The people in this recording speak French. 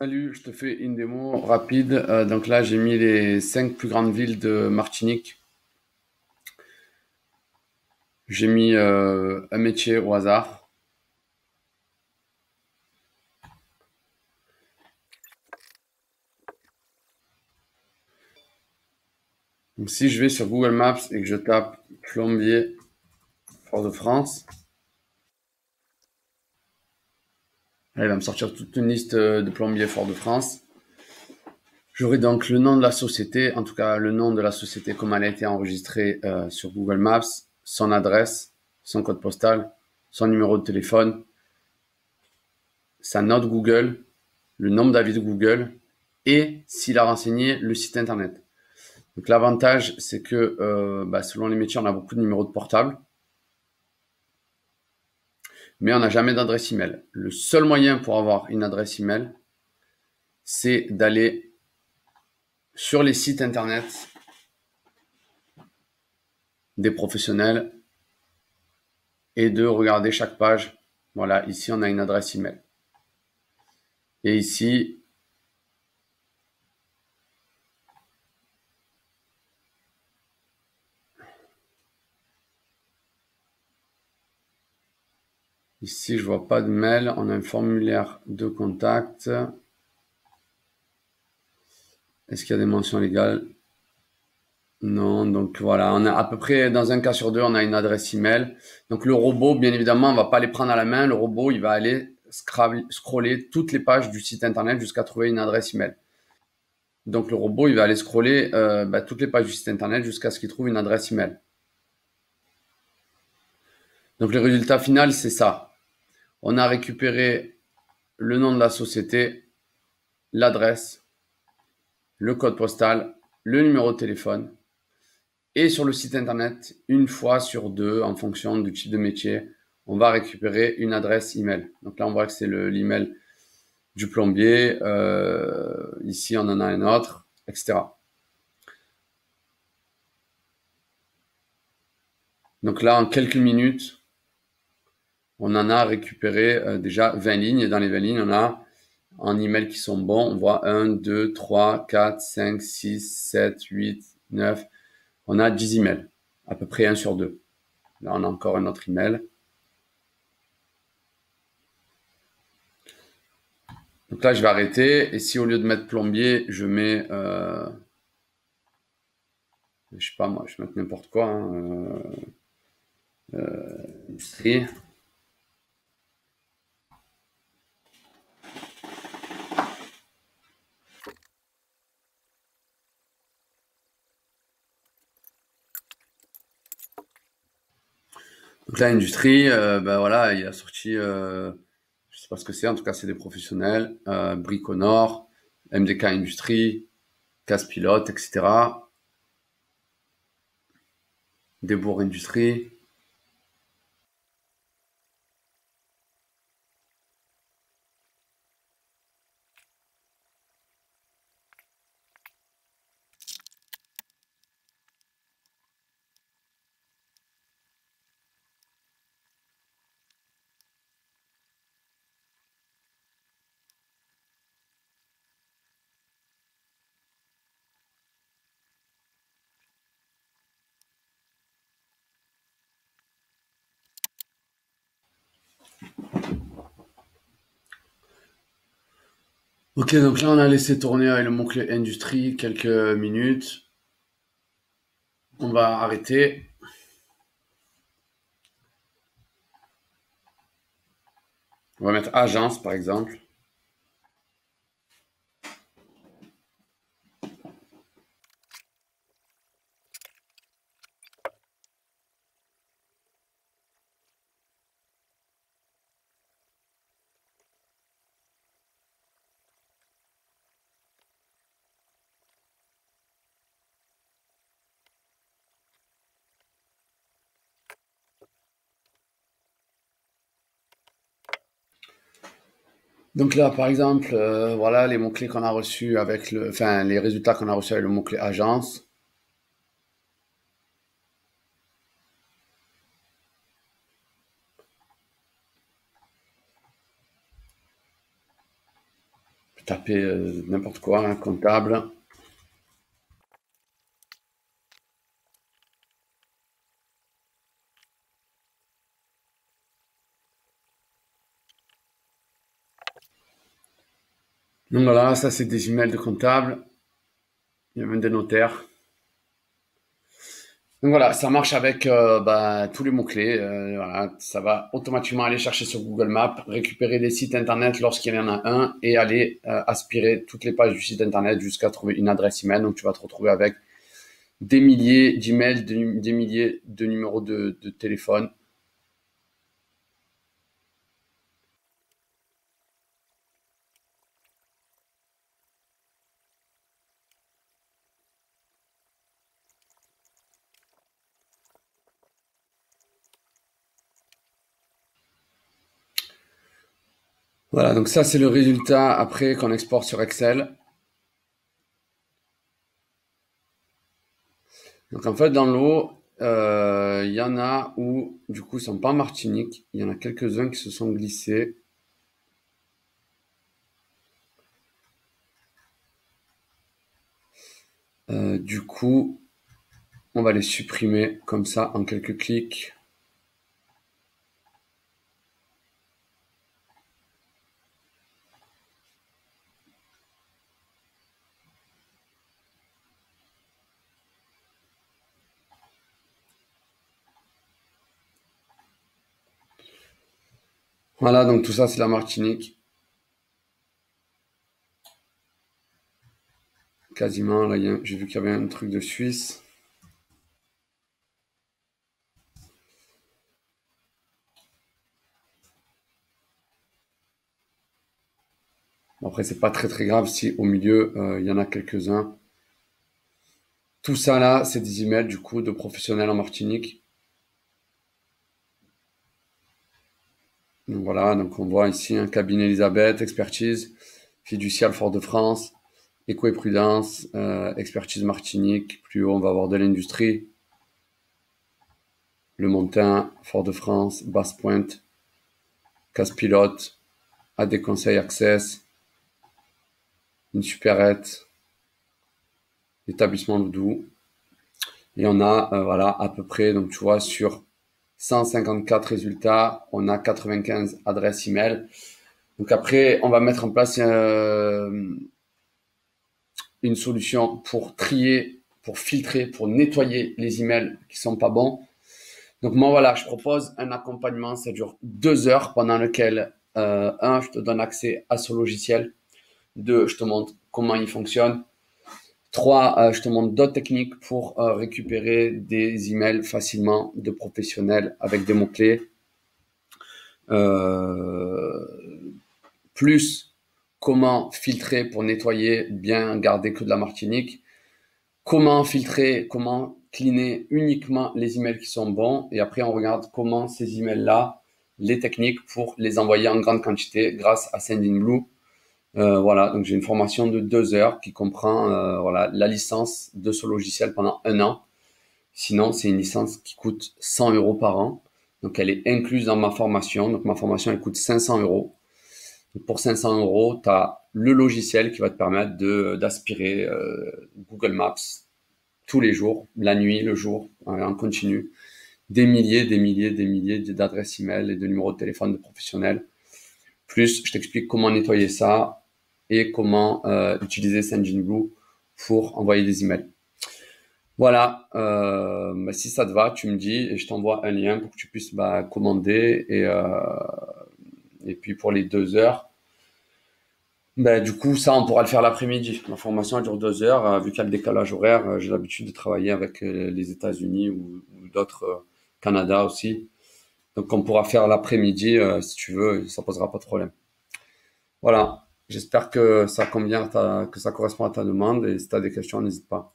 Salut, je te fais une démo rapide. Donc là, j'ai mis les 5 plus grandes villes de Martinique. J'ai mis un métier au hasard. Donc si je vais sur Google Maps et que je tape plombier Fort-de-France, là, il va me sortir toute une liste de plombiers Fort-de-France. J'aurai donc le nom de la société, en tout cas le nom de la société comme elle a été enregistrée sur Google Maps, son adresse, son code postal, son numéro de téléphone, sa note Google, le nombre d'avis de Google et s'il a renseigné le site internet. Donc l'avantage, c'est que selon les métiers, on a beaucoup de numéros de portable, mais on n'a jamais d'adresse email. Le seul moyen pour avoir une adresse email, c'est d'aller sur les sites internet des professionnels et de regarder chaque page. Voilà, ici on a une adresse email. Et ici je vois pas de mail. On a un formulaire de contact. Est-ce qu'il y a des mentions légales? Non, donc voilà, on a à peu près, dans un cas sur deux, on a une adresse email. Donc le robot, bien évidemment, on va pas les prendre à la main. Le robot, il va aller scroller toutes les pages du site internet jusqu'à trouver une adresse email. Donc le robot, il va aller scroller toutes les pages du site internet jusqu'à ce qu'il trouve une adresse email. Donc le résultat final, c'est ça. On a récupéré le nom de la société, l'adresse, le code postal, le numéro de téléphone. Et sur le site internet, une fois sur deux, en fonction du type de métier, on va récupérer une adresse email. Donc là, on voit que c'est l'email du plombier. Ici, on en a un autre, etc. Donc là, en quelques minutes, on en a récupéré déjà 20 lignes. Et dans les 20 lignes, on a en emails qui sont bons. On voit 1, 2, 3, 4, 5, 6, 7, 8, 9. On a 10 emails, à peu près un sur deux. Là, on a encore un autre email. Donc là, je vais arrêter. Et si au lieu de mettre plombier, je mets, je sais pas moi, je vais mettre n'importe quoi, hein, industrie. Donc là, industrie, voilà, il a sorti, je sais pas ce que c'est, en tout cas, c'est des professionnels, Briconor, MDK Industrie, Casse Pilote, etc. Debourg Industrie. Ok, donc là, on a laissé tourner avec le mot-clé industrie quelques minutes. On va arrêter. On va mettre agence, par exemple. Donc là, par exemple, voilà les mots-clés qu'on a reçus avec enfin, les résultats qu'on a reçus avec le mot-clé agence. taper n'importe quoi, hein, comptable. Donc voilà, ça c'est des emails de comptable. Il y a même des notaires. Donc voilà, ça marche avec tous les mots-clés. Voilà, ça va automatiquement aller chercher sur Google Maps, récupérer des sites internet lorsqu'il y en a un et aller aspirer toutes les pages du site internet jusqu'à trouver une adresse email. Donc tu vas te retrouver avec des milliers d'emails, des milliers de numéros de téléphone. Voilà, donc ça c'est le résultat après qu'on exporte sur Excel. Donc en fait dans l'eau, il y en a où du coup ils sont pas en Martinique. Il y en a quelques-uns qui se sont glissés. Du coup, on va les supprimer comme ça en quelques clics. Voilà, donc tout ça c'est la Martinique. Quasiment, là j'ai vu qu'il y avait un truc de Suisse. Bon, après, c'est pas très très grave si au milieu il y en a quelques-uns. Tout ça là, c'est des emails du coup de professionnels en Martinique. Donc voilà, donc on voit ici un cabinet Elisabeth, expertise, fiducial Fort-de-France, éco et prudence, expertise Martinique. Plus haut, on va avoir de l'industrie, Le Montin, Fort-de-France, Basse-Pointe, Casse-Pilote, AD Conseil Access, une supérette, établissement Loudou. Et on a voilà à peu près, donc tu vois, sur 154 résultats, on a 95 adresses email. Donc après, on va mettre en place une solution pour trier, pour filtrer, pour nettoyer les emails qui sont pas bons. Donc moi voilà, je propose un accompagnement, ça dure 2 heures pendant lequel je te donne accès à ce logiciel. 2, je te montre comment il fonctionne. 3, je te montre d'autres techniques pour récupérer des emails facilement de professionnels avec des mots-clés. Euh, Plus comment filtrer pour nettoyer, bien garder que de la Martinique. Comment filtrer, comment cleaner uniquement les emails qui sont bons. Et après, on regarde comment ces emails-là, les techniques pour les envoyer en grande quantité grâce à Sendinblue. Voilà, donc j'ai une formation de 2 heures qui comprend voilà, la licence de ce logiciel pendant 1 an. Sinon, c'est une licence qui coûte 100 euros par an. Donc, elle est incluse dans ma formation. Donc, ma formation, elle coûte 500 euros. Donc, pour 500 euros, tu as le logiciel qui va te permettre d'aspirer Google Maps tous les jours, la nuit, le jour, en continu. Des milliers, des milliers, des milliers d'adresses email et de numéros de téléphone de professionnels. Plus, je t'explique comment nettoyer ça et comment utiliser Sendinblue pour envoyer des emails. Voilà, si ça te va, tu me dis et je t'envoie un lien pour que tu puisses commander et puis pour les 2 heures, du coup ça on pourra le faire l'après-midi. Ma formation elle dure 2 heures, vu qu'il y a le décalage horaire, j'ai l'habitude de travailler avec les États-Unis ou d'autres, Canada aussi. Donc on pourra faire l'après-midi si tu veux, ça posera pas de problème. Voilà, j'espère que ça convient que ça correspond à ta demande et si tu as des questions, n'hésite pas.